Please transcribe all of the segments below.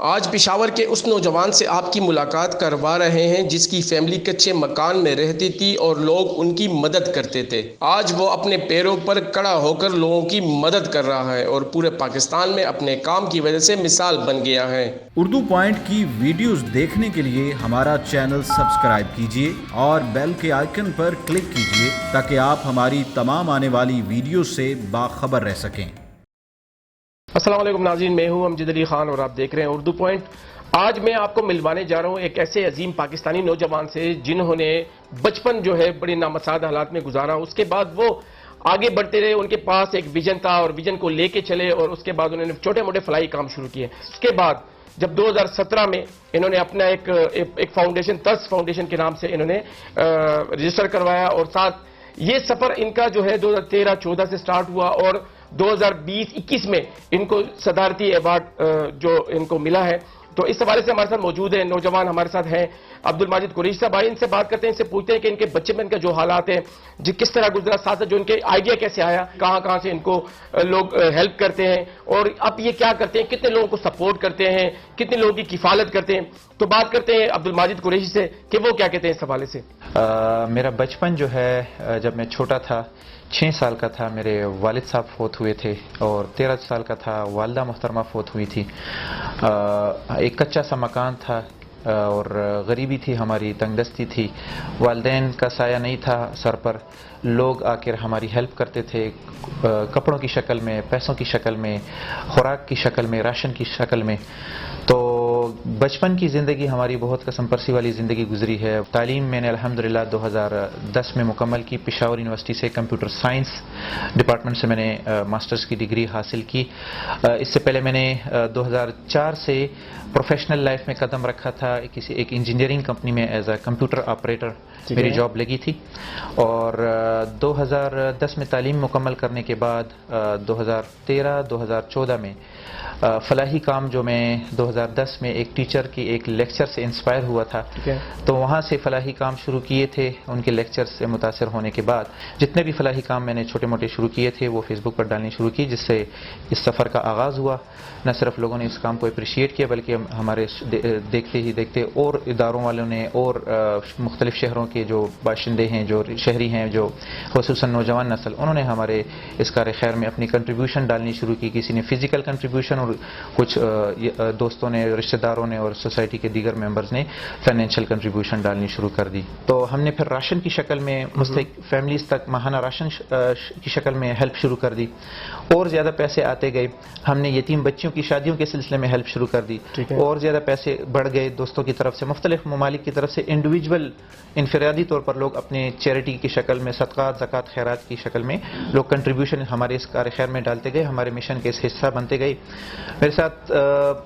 آج پشاور کے اس نوجوان سے آپ کی ملاقات کروا رہے ہیں جس کی فیملی کچے مکان میں رہتی تھی اور لوگ ان کی مدد کرتے تھے۔ آج وہ اپنے پیروں پر کھڑا ہو کر لوگوں کی مدد کر رہا ہے اور پورے پاکستان میں اپنے کام کی وجہ سے مثال بن گیا ہے۔ اردو پوائنٹ کی ویڈیوز دیکھنے کے لیے ہمارا چینل سبسکرائب کیجیے اور بیل کے آئیکن پر کلک کیجیے تاکہ آپ ہماری تمام آنے والی ویڈیوز سے باخبر رہ سکیں۔ السلام علیکم ناظرین، میں ہوں امجد علی خان اور آپ دیکھ رہے ہیں اردو پوائنٹ۔ آج میں آپ کو ملوانے جا رہا ہوں ایک ایسے عظیم پاکستانی نوجوان سے جنہوں نے بچپن جو ہے بڑی نامساعد حالات میں گزارا، اس کے بعد وہ آگے بڑھتے رہے، ان کے پاس ایک ویژن تھا اور ویژن کو لے کے چلے اور اس کے بعد انہوں نے چھوٹے موٹے فلاحی کام شروع کیے۔ اس کے بعد جب 2017 میں انہوں نے اپنا ایک فاؤنڈیشن ترس فاؤنڈیشن کے نام سے انہوں نے رجسٹر کروایا اور ساتھ یہ سفر ان کا جو ہے 2013-14 سے سٹارٹ ہوا اور 2020-21 میں ان کو صدارتی ایوارڈ جو ان کو ملا ہے۔ تو اس حوالے سے ہمارے ساتھ موجود ہیں نوجوان، ہمارے ساتھ ہیں عبدالماجد قریشی صاحب۔ آئے ان سے بات کرتے ہیں، ان سے پوچھتے ہیں کہ ان کے بچپن کا جو حالات ہیں کس طرح گزرا، ساتھ جو ان کے آئیڈیا کیسے آیا، کہاں سے ان کو لوگ ہیلپ کرتے ہیں اور اب یہ کیا کرتے ہیں، کتنے لوگوں کو سپورٹ کرتے ہیں، کتنے لوگوں کی کفالت کرتے ہیں۔ تو بات کرتے ہیں عبدالماجد قریشی سے کہ وہ کیا کہتے ہیں اس حوالے سے۔ میرا بچپن جو ہے جب میں چھوٹا تھا، 6 سال کا تھا، میرے والد صاحب فوت ہوئے تھے اور 13 سال کا تھا، والدہ محترمہ فوت ہوئی تھی۔ ایک کچا سا مکان تھا اور غریبی تھی ہماری، تنگ دستی تھی، والدین کا سایہ نہیں تھا سر پر۔ لوگ آ کر ہماری ہیلپ کرتے تھے کپڑوں کی شکل میں، پیسوں کی شکل میں، خوراک کی شکل میں، راشن کی شکل میں۔ تو بچپن کی زندگی ہماری بہت قسم پرسی والی زندگی گزری ہے۔ تعلیم میں نے الحمدللہ 2010 میں مکمل کی، پشاور یونیورسٹی سے کمپیوٹر سائنس ڈپارٹمنٹ سے میں نے ماسٹرز کی ڈگری حاصل کی۔ اس سے پہلے میں نے 2004 سے پروفیشنل لائف میں قدم رکھا تھا، ایک انجینئرنگ کمپنی میں ایز اے کمپیوٹر آپریٹر میری جاب لگی تھی اور 2010 میں تعلیم مکمل کرنے کے بعد 2013-2014 میں فلاحی کام جو میں 2010 میں ایک ٹیچر کی ایک لیکچر سے انسپائر ہوا تھا، تو وہاں سے فلاحی کام شروع کیے تھے۔ ان کے لیکچر سے متاثر ہونے کے بعد جتنے بھی فلاحی کام میں نے چھوٹے موٹے شروع کیے تھے وہ فیس بک پر ڈالنے شروع کی، جس سے اس سفر کا آغاز ہوا۔ نہ صرف لوگوں نے اس کام کو اپریشیٹ کیا بلکہ ہمارے دیکھتے ہی دیکھتے اور اداروں والوں نے اور مختلف شہروں کے جو باشندے ہیں، جو شہری ہیں، جو خصوصاً نوجوان نسل، انہوں نے ہمارے اس کار خیر میں اپنی کنٹریبیوشن ڈالنی شروع کی۔ کسی نے فزیکل کنٹریبیوشن اور کچھ دوستوں نے، رشتہ داروں نے اور سوسائٹی کے دیگر ممبرز نے فائنینشیل کنٹریبیوشن ڈالنی شروع کر دی۔ تو ہم نے پھر راشن کی شکل میں مستحق فیملیز تک ماہانہ راشن کی شکل میں ہیلپ شروع کر دی، اور زیادہ پیسے آتے گئے۔ ہم نے یتیم بچیوں کی شادیوں کے سلسلے میں ہیلپ شروع کر دی، اور زیادہ پیسے بڑھ گئے دوستوں کی طرف سے، مختلف ممالک کی طرف سے انڈیویجول انفرادی طور پر لوگ اپنے چیریٹی کی شکل میں، صدقات، زکوٰۃ، خیرات کی شکل میں لوگ کنٹریبیوشن ہمارے اس کار خیر میں ڈالتے گئے، ہمارے مشن کے اس حصہ بنتے گئے۔ میرے ساتھ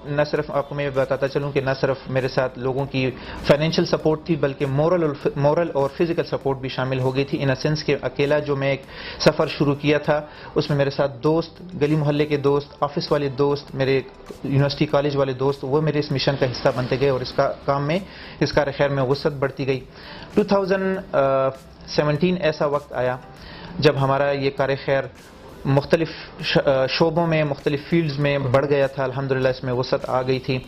نہ صرف آپ کو میں بتاتا چلوں کہ نہ صرف میرے ساتھ لوگوں کی فائنینشیل سپورٹ تھی بلکہ مورل اور فزیکل سپورٹ بھی شامل ہو گئی تھی، ان سینس کہ اکیلا جو میں ایک سفر شروع کیا تھا اس میں میرے ساتھ دوست، گلی محلے کے دوست، آفس والے دوست، میرے یونیورسٹی کالج والے دوست، وہ میرے اس مشن کا حصہ بنتے گئے اور اس کا کام میں، اس کار خیر میں وسعت بڑھتی گئی۔ 2017 ایسا وقت آیا جب ہمارا یہ کار خیر مختلف شعبوں میں، مختلف فیلڈز میں بڑھ گیا تھا۔ الحمدللہ اس میں وسعت آ گئی تھی۔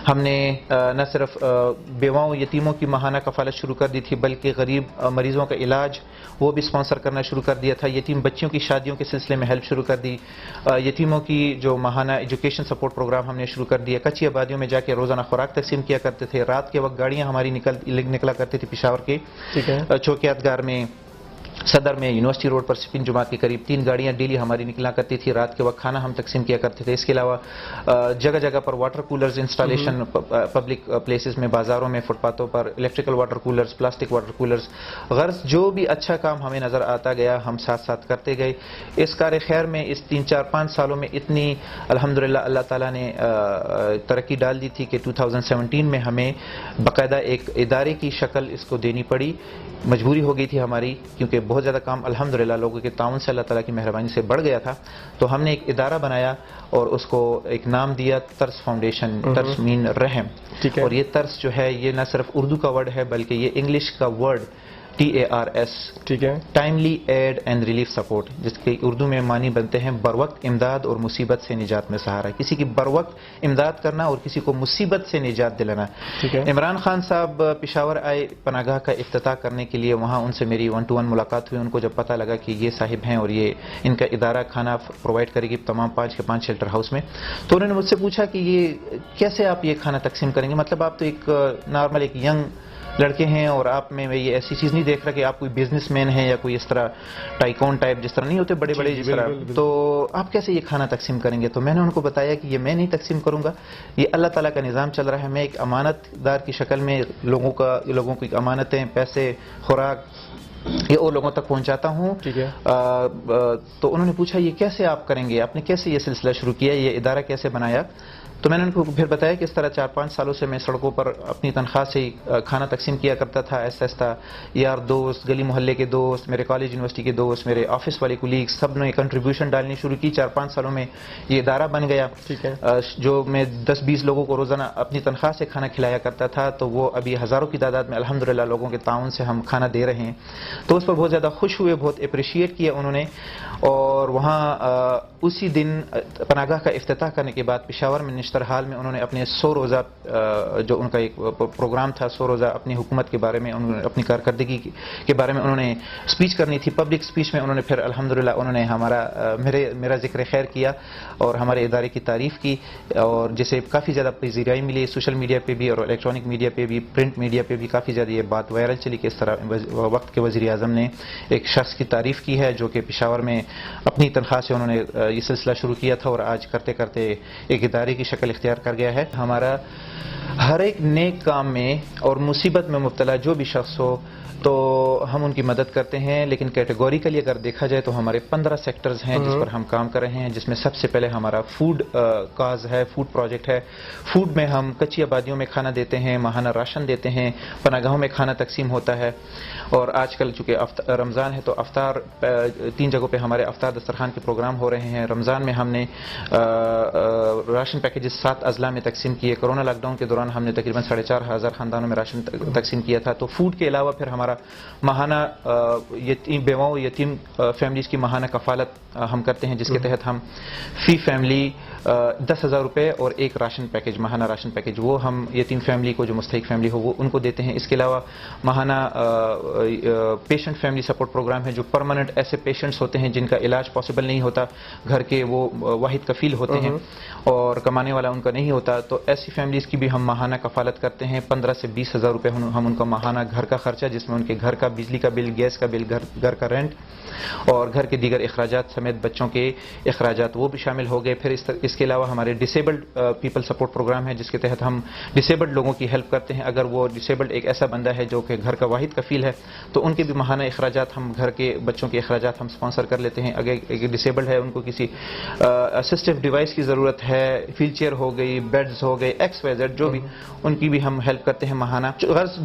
ہم نے نہ صرف بیواؤں، یتیموں کی ماہانہ کفالت شروع کر دی تھی بلکہ غریب مریضوں کا علاج وہ بھی اسپانسر کرنا شروع کر دیا تھا۔ یتیم بچیوں کی شادیوں کے سلسلے میں ہیلپ شروع کر دی۔ یتیموں کی جو ماہانہ ایجوکیشن سپورٹ پروگرام ہم نے شروع کر دیا۔ کچی آبادیوں میں جا کے روزانہ خوراک تقسیم کیا کرتے تھے۔ رات کے وقت گاڑیاں ہماری نکلا کرتی تھی پشاور کے چوکیات گار میں، صدر میں، یونیورسٹی روڈ پر سپن جماعت کے قریب 3 گاڑیاں ڈیلی ہماری نکلا کرتی تھی۔ رات کے وقت کھانا ہم تقسیم کیا کرتے تھے۔ اس کے علاوہ جگہ جگہ پر water coolers installation, public places میں، بازاروں میں، فٹ پاتھوں پر electrical water coolers, plastic water coolers, غرض جو بھی اچھا کام ہمیں نظر آتا گیا ہم ساتھ ساتھ کرتے گئے۔ اس کار خیر میں اس 3-4-5 سالوں میں اتنی الحمدللہ اللہ تعالیٰ نے ترقی ڈال دی تھی کہ 2017 میں ہمیں باقاعدہ ایک ادارے کی شکل اس کو دینی پڑی، مجبوری ہو گئی تھی ہماری، کیونکہ بہت زیادہ کام الحمدللہ لوگوں کے تعاون سے، اللہ تعالیٰ کی مہربانی سے بڑھ گیا تھا۔ تو ہم نے ایک ادارہ بنایا اور اس کو ایک نام دیا ترس فاؤنڈیشن، ترس مین رحم۔ اور یہ ترس جو ہے یہ نہ صرف اردو کا ورڈ ہے بلکہ یہ انگلش کا ورڈ TARS, ٹھیک ہے. Timely aid and relief support, جس کے اردو میں معنی بنتے ہیں بروقت امداد اور مصیبت سے نجات میں سہارا. کسی کی بروقت امداد کرنا اور کسی کو مصیبت سے نجات دلانا. ٹھیک ہے. عمران خان صاحب پشاور آئے پناہ گاہ کا افتتاح کرنے کے لیے. وہاں ان سے میری 1-to-1 ملاقات ہوئی. ان کو جب پتہ لگا کہ یہ صاحب ہیں اور یہ ان کا ادارہ کھانا پرووائڈ کرے گی تمام 5 کے 5 شیلٹر ہاؤس میں، تو انہوں نے مجھ سے پوچھا کہ یہ کیسے آپ یہ کھانا تقسیم کریں گے. مطلب آپ تو ایک نارمل ایک ینگ لڑکے ہیں اور آپ میں یہ ایسی چیز نہیں دیکھ رہا کہ آپ کوئی بزنس مین ہیں یا کوئی اس طرح ٹائکون ٹائپ جس طرح نہیں ہوتے بڑے بڑے جس طرح، تو آپ کیسے یہ کھانا تقسیم کریں گے. تو میں نے ان کو بتایا کہ یہ میں نہیں تقسیم کروں گا، یہ اللہ تعالیٰ کا نظام چل رہا ہے. میں ایک امانت دار کی شکل میں لوگوں کی امانتیں، پیسے، خوراک یہ اور لوگوں تک پہنچاتا ہوں. ٹھیک ہے. تو انہوں نے پوچھا یہ کیسے آپ کریں گے، آپ نے کیسے یہ سلسلہ شروع کیا، یہ ادارہ کیسے بنایا. تو میں نے ان کو پھر بتایا کہ اس طرح 4-5 سالوں سے میں سڑکوں پر اپنی تنخواہ سے کھانا تقسیم کیا کرتا تھا. ایسا ایسا یار دوست، گلی محلے کے دوست، میرے کالج یونیورسٹی کے دوست، میرے آفس والے کولیگ، سب نے کنٹریبیوشن ڈالنی شروع کی. 4-5 سالوں میں یہ ادارہ بن گیا. ٹھیک ہے. جو میں 10-20 لوگوں کو روزانہ اپنی تنخواہ سے کھانا کھلایا کرتا تھا، تو وہ ابھی ہزاروں کی تعداد میں الحمدللہ لوگوں کے تعاون سے ہم کھانا دے رہے ہیں. تو اس پر بہت زیادہ خوش ہوئے، بہت اپریشیٹ کیا انہوں نے. اور وہاں اسی دن پناہ گاہ کا افتتاح کرنے کے بعد پشاور میں نشتر حال میں انہوں نے اپنے 100 روزہ جو ان کا ایک پروگرام تھا، 100 روزہ اپنی حکومت کے بارے میں، اپنی کارکردگی کے بارے میں انہوں نے اسپیچ کرنی تھی. پبلک اسپیچ میں انہوں نے پھر الحمدللہ انہوں نے میرا ذکر خیر کیا اور ہمارے ادارے کی تعریف کی، اور جسے کافی زیادہ پذیرائی ملی سوشل میڈیا پہ بھی اور الیکٹرانک میڈیا پہ بھی، پرنٹ میڈیا پہ بھی کافی زیادہ یہ بات وائرل چلی کہ اس طرح وقت کے وزیر اعظم نے ایک شخص کی تعریف کی ہے جو کہ پشاور میں اپنی تنخواہ سے انہوں نے یہ سلسلہ شروع کیا تھا اور آج کرتے کرتے ایک ادارے کی شکل اختیار کر گیا ہے. ہمارا ہر ایک نیک کام میں اور مصیبت میں مبتلا جو بھی شخص ہو تو ہم ان کی مدد کرتے ہیں، لیکن کیٹیگوریکلی اگر دیکھا جائے تو ہمارے 15 سیکٹرز ہیں جس پر ہم کام کر رہے ہیں، جس میں سب سے پہلے ہمارا فوڈ کاز ہے، فوڈ پروجیکٹ ہے. فوڈ میں ہم کچی آبادیوں میں کھانا دیتے ہیں، ماہانہ راشن دیتے ہیں، پناہ گاہوں میں کھانا تقسیم ہوتا ہے. اور آج کل چونکہ رمضان ہے تو افطار 3 جگہوں پہ ہمارے افطار دسترخوان کے پروگرام ہو رہے ہیں. رمضان میں ہم نے راشن پیکیجز 7 اضلاع میں تقسیم کیے. کورونا لاک ڈاؤن کے دوران ہم نے تقریباً 4,500 خاندانوں میں راشن تقسیم کیا تھا. تو فوڈ کے علاوہ پھر ہمارا ماہانہ بیواؤں یتیم فیملیز کی ماہانہ کفالت ہم کرتے ہیں، جس کے تحت ہم فی فیملی 10,000 روپے اور ایک راشن پیکیج، ماہانہ راشن پیکیج، وہ ہم یتیم فیملی کو جو مستحق فیملی ہو وہ ان کو دیتے ہیں. اس کے علاوہ ماہانہ پیشنٹ فیملی سپورٹ پروگرام ہے، جو پرماننٹ ایسے پیشنٹس ہوتے ہیں جن کا علاج پاسبل نہیں ہوتا، گھر کے وہ واحد کفیل ہوتے ہیں اور کمانے والا ان کا نہیں ہوتا، تو ایسی فیملیز کی بھی ہم ماہانہ کفالت کرتے ہیں. 15,000 سے 20,000 روپے ہم ان کا ماہانہ گھر کا خرچہ، جس میں ان کے گھر کا بجلی کا بل، گیس کا بل، گھر کا رینٹ اور گھر کے دیگر اخراجات سمیت بچوں کے اخراجات وہ بھی شامل ہو گئے. پھر اس کے علاوہ ہمارے ڈسیبلڈ پیپل سپورٹ پروگرام ہے، جس کے تحت ہم ڈسیبلڈ لوگوں کی ہیلپ کرتے ہیں. اگر وہ ڈسیبلڈ ایک ایسا بندہ ہے جو کہ گھر کا واحد کفیل ہے تو ان کے بھی ماہانہ اخراجات ہم گھر کے بچوں کے اخراجات ہم سپانسر کر لیتے ہیں. اگر ایک ڈسیبلڈ ہے، ان کو کسی اسسٹیو ڈیوائس کی ضرورت ہے، ویل چیئر ہو گئی، بیڈز ہو گئے، XYZ جو بھی، ان کی بھی ہم ہیلپ کرتے ہیں ماہانہ.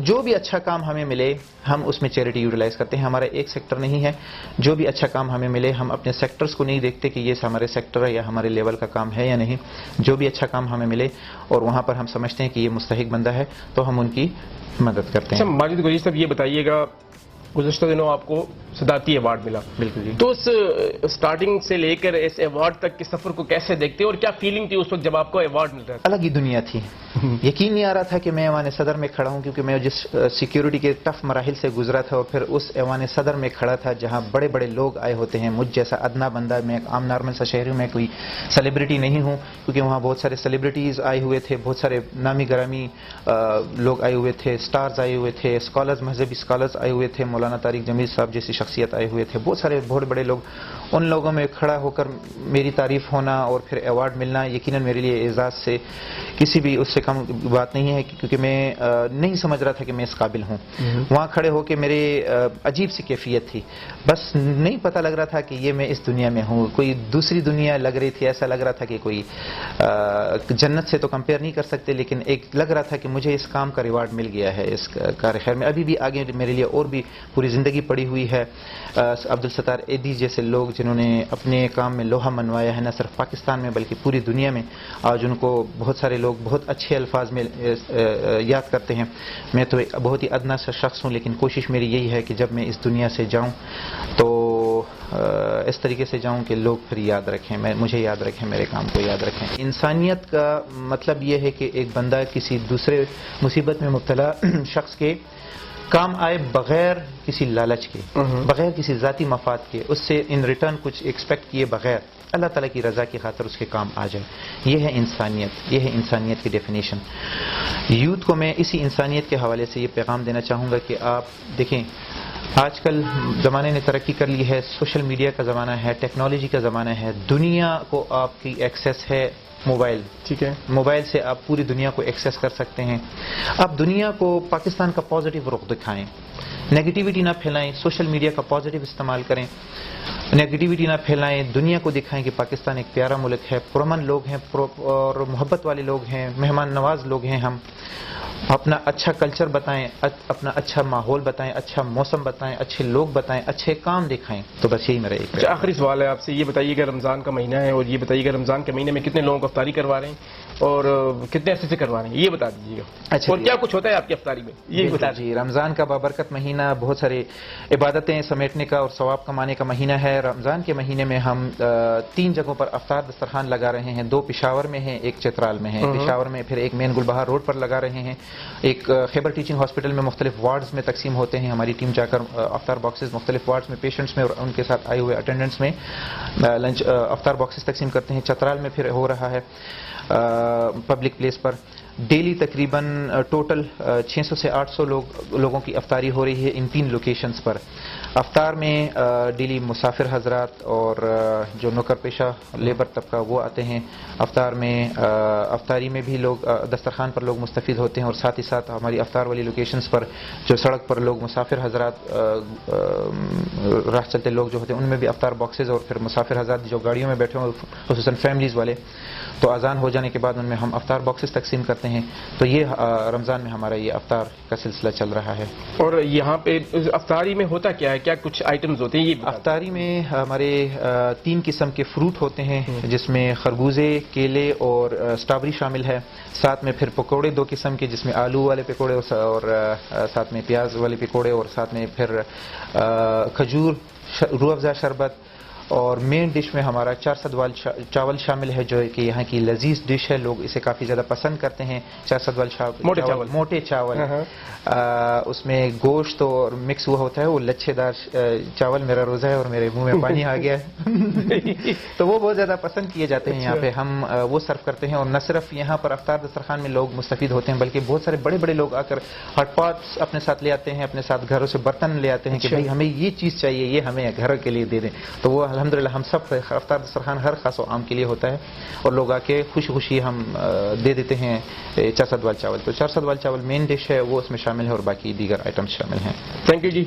جو بھی اچھا کام ہمیں ملے ہم اس میں چیریٹی یوٹیلائز کرتے ہیں. ہمارا ایک سیکٹر نہیں ہے، جو بھی اچھا کام ہمیں ملے ہم اپنے سیکٹرز کو نہیں دیکھتے کہ یہ ہمارے سیکٹر ہے یا ہمارے لیول کا کام ہے یا نہیں. جو بھی اچھا کام ہمیں ملے اور وہاں پر ہم سمجھتے ہیں کہ یہ مستحق بندہ ہے تو ہم ان کی مدد کرتے ہیں. اچھا ماجد گوجری صاحب، یہ بتائیے گا گزشتہ دنوں آپ کو صدارتی ایوارڈ ملا. بالکل جی. تو اس سٹارٹنگ سے لے کر اس ایوارڈ تک کے سفر کو کیسے دیکھتے اور کیا فیلنگ تھی اس وقت جب آپ کو ایوارڈ مل رہا تھا؟ الگ ہی دنیا تھی. یقین نہیں آ رہا تھا کہ میں ایوان صدر میں کھڑا ہوں، کیونکہ میں جس سیکیورٹی کے ٹف مراحل سے گزرا تھا اور پھر اس ایوان صدر میں کھڑا تھا جہاں بڑے بڑے لوگ آئے ہوتے ہیں. مجھ جیسا ادنا بندہ، میں ایک عام نارمل سا شہری ہوں، میں کوئی سیلیبریٹی نہیں ہوں، کیونکہ وہاں بہت سارے سیلیبریٹیز آئے ہوئے تھے، بہت سارے نامی گرامی لوگ آئے ہوئے تھے، سٹارز آئے ہوئے تھے، اسکالرز، مذہبی اسکالرز آئے ہوئے تھے، مولانا طارق جمیل صاحب جیسی شخصیت آئے ہوئے تھے، بہت سارے بہت بڑے لوگ. ان لوگوں میں کھڑا ہو کر میری تعریف ہونا اور پھر ایوارڈ ملنا یقیناً میرے لیے اعزاز سے کسی بھی اس سے کم بات نہیں ہے، کیونکہ میں نہیں سمجھ رہا تھا کہ میں اس قابل ہوں. وہاں کھڑے ہو کے میرے عجیب سی کیفیت تھی، بس نہیں پتہ لگ رہا تھا کہ یہ میں اس دنیا میں ہوں، کوئی دوسری دنیا لگ رہی تھی. ایسا لگ رہا تھا کہ کوئی جنت سے تو کمپیئر نہیں کر سکتے، لیکن ایک لگ رہا تھا کہ مجھے اس کام کا ریوارڈ مل گیا ہے اس کار خیر میں. ابھی بھی آگے میرے لیے اور بھی پوری زندگی پڑی ہوئی ہے. عبدالستار ایدھی جیسے لوگ جنہوں نے اپنے کام میں لوہا منوایا ہے، نہ صرف پاکستان میں بلکہ پوری دنیا میں. آج ان کو بہت سارے لوگ بہت اچھے اچھے الفاظ میں یاد کرتے ہیں. میں تو بہت ہی ادنا سا شخص ہوں، لیکن کوشش میری یہی ہے کہ جب میں اس دنیا سے جاؤں تو اس طریقے سے جاؤں کہ لوگ پھر یاد رکھیں، مجھے یاد رکھیں، میرے کام کو یاد رکھیں. انسانیت کا مطلب یہ ہے کہ ایک بندہ کسی دوسرے مصیبت میں مبتلا شخص کے کام آئے بغیر کسی لالچ کے، بغیر کسی ذاتی مفاد کے، اس سے ان ریٹرن کچھ ایکسپیکٹ کیے بغیر اللہ تعالیٰ کی رضا کی خاطر اس کے کام آ جائے. یہ ہے انسانیت، یہ ہے انسانیت کی ڈیفینیشن. یوتھ کو میں اسی انسانیت کے حوالے سے یہ پیغام دینا چاہوں گا کہ آپ دیکھیں، آج کل زمانے نے ترقی کر لی ہے، سوشل میڈیا کا زمانہ ہے، ٹیکنالوجی کا زمانہ ہے، دنیا کو آپ کی ایکسیس ہے موبائل. ٹھیک ہے، موبائل سے آپ پوری دنیا کو ایکسیس کر سکتے ہیں. آپ دنیا کو پاکستان کا پازیٹیو رخ دکھائیں، نیگیٹیوٹی نہ پھیلائیں، سوشل میڈیا کا پازیٹیو استعمال کریں، نیگیٹیوٹی نہ پھیلائیں، دنیا کو دکھائیں کہ پاکستان ایک پیارا ملک ہے، پرامن لوگ ہیں اور محبت والے لوگ ہیں، مہمان نواز لوگ ہیں. ہم اپنا اچھا کلچر بتائیں، اپنا اچھا ماحول بتائیں، اچھا موسم بتائیں، اچھے لوگ بتائیں، اچھے کام دکھائیں. تو بس یہی میرا ایک آخری سوال ہے آپ سے، یہ بتائیے کہ رمضان کا مہینہ ہے اور یہ بتائیے کہ رمضان کے مہینے میں کتنے لوگوں کو افطاری کروا رہے ہیں اور کتنے عرصے سے کروا رہے ہیں، یہ بتا دیجیے گا. اچھا، اور کیا کچھ ہوتا ہے آپ کی افطاری میں یہ بتا دیجیے. جی، رمضان کا بابرکت مہینہ، بہت سارے عبادتیں سمیٹنے کا اور ثواب کمانے کا مہینہ ہے. رمضان کے مہینے میں ہم 3 جگہوں پر افطار دسترخوان لگا رہے ہیں. 2 پشاور میں ہیں، ایک چترال میں ہے. پشاور میں پھر ایک مین گلبہار روڈ پر لگا رہے ہیں، ایک خیبر ٹیچنگ ہاسپٹل میں مختلف وارڈز میں تقسیم ہوتے ہیں. ہماری ٹیم جا کر افطار باکسز مختلف وارڈز میں پیشنٹس میں اور ان کے ساتھ آئے ہوئے اٹینڈنٹس میں لنچ افطار باکسز تقسیم کرتے ہیں. چترال میں پھر ہو رہا ہے پبلک پلیس پر. ڈیلی تقریباً ٹوٹل 600 سے 800 لوگوں کی افطاری ہو رہی ہے ان 3 لوکیشنز پر. افطار میں ڈیلی مسافر حضرات اور جو نوکر پیشہ لیبر طبقہ وہ آتے ہیں. افطار میں افطاری میں بھی لوگ دسترخوان پر لوگ مستفید ہوتے ہیں اور ساتھ ہی ساتھ ہماری افطار والی لوکیشنز پر جو سڑک پر لوگ مسافر حضرات راہ چلتے لوگ جو ہوتے ہیں ان میں بھی افطار باکسز اور پھر مسافر حضرات جو گاڑیوں میں بیٹھے ہوئے خصوصاً فیملیز والے تو اذان ہو جانے کے بعد ان میں ہم افطار باکسز تقسیم کرتے ہیں. تو یہ رمضان میں ہمارا یہ افطار کا سلسلہ چل رہا ہے. اور یہاں پہ افطاری میں ہوتا کیا ہے، کیا کچھ آئٹمز ہوتے ہیں؟ یہ افطاری میں ہمارے 3 قسم کے فروٹ ہوتے ہیں جس میں خربوزے، کیلے اور اسٹرابری شامل ہے. ساتھ میں پھر پکوڑے 2 قسم کے جس میں آلو والے پکوڑے اور ساتھ میں پیاز والے پکوڑے اور ساتھ میں پھر کھجور، روح افزا شربت. اور مین ڈش میں ہمارا 4 سدوال چاول شامل ہے جو کہ یہاں کی لذیذ ڈش ہے، لوگ اسے کافی زیادہ پسند کرتے ہیں. 4 سدوال موٹے چاول اس میں گوشت اور مکس ہوا ہوتا ہے، وہ لچھے دار چاول. میرا روزہ ہے اور میرے منہ میں پانی آ گیا ہے تو وہ بہت زیادہ پسند کیے جاتے ہیں. یہاں پہ ہم وہ سرو کرتے ہیں اور نہ صرف یہاں پر افطار دسترخوان میں لوگ مستفید ہوتے ہیں بلکہ بہت سارے بڑے بڑے لوگ آ کر ہاٹ پاٹس اپنے ساتھ لے آتے ہیں، اپنے ساتھ گھروں سے برتن لے آتے ہیں کہ بھائی ہمیں یہ چیز چاہیے، یہ ہمیں گھر کے لیے دے دیں. تو وہ الحمدللہ ہم سب افطار دسترخوان ہر خاص و عام کے لیے ہوتا ہے اور لوگ آ کے خوشی خوشی ہم دے دیتے ہیں 4 سدوال چاول. تو 4 سدوال چاول مین ڈش ہے، وہ اس میں شامل ہے اور باقی دیگر آئٹمز شامل ہیں. Thank you G.